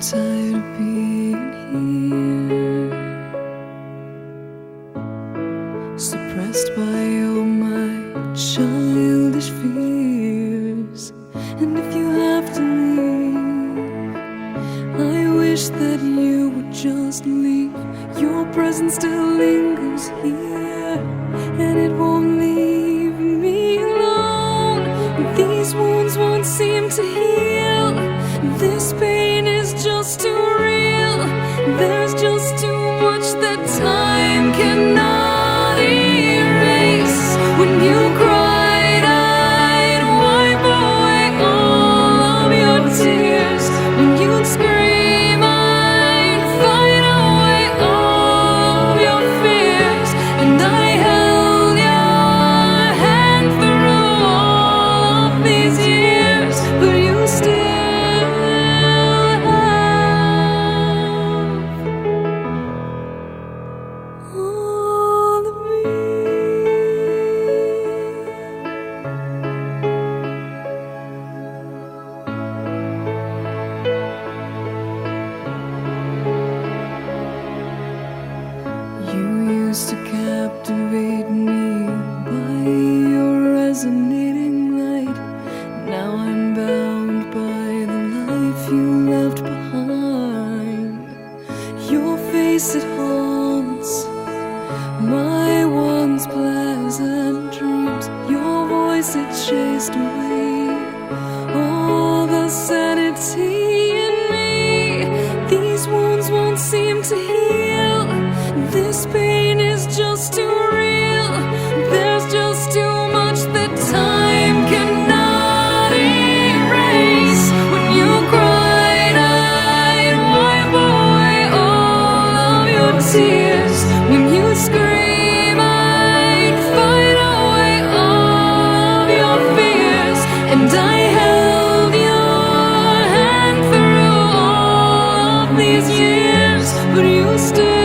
tired of being here, suppressed by all my childish fears. And if you have to leave, I wish that you would just leave. Your presence still lingers here, and it won't leave me alone. These wounds won't seem to heal. This pain is just too real. There's just too much that time cannot erase. When you cried, I'd wipe away all of your tears. When you'd scream, I'd fight away all of your fears. And I held your hand through all of these years, but you still all of me. You used to captivate me by your resonating light. Now I'm bound by the life you left behind. Your face, it haunts my once pleasant dreams. Your voice, it chased away all the sanity in me. These wounds won't seem to heal. This pain is just too real. There's just too much that time cannot erase. When you cried, I'd wipe away all of your tears. When you scream, I'd fight away all of your fears. And I held your hand through all of these years, but you still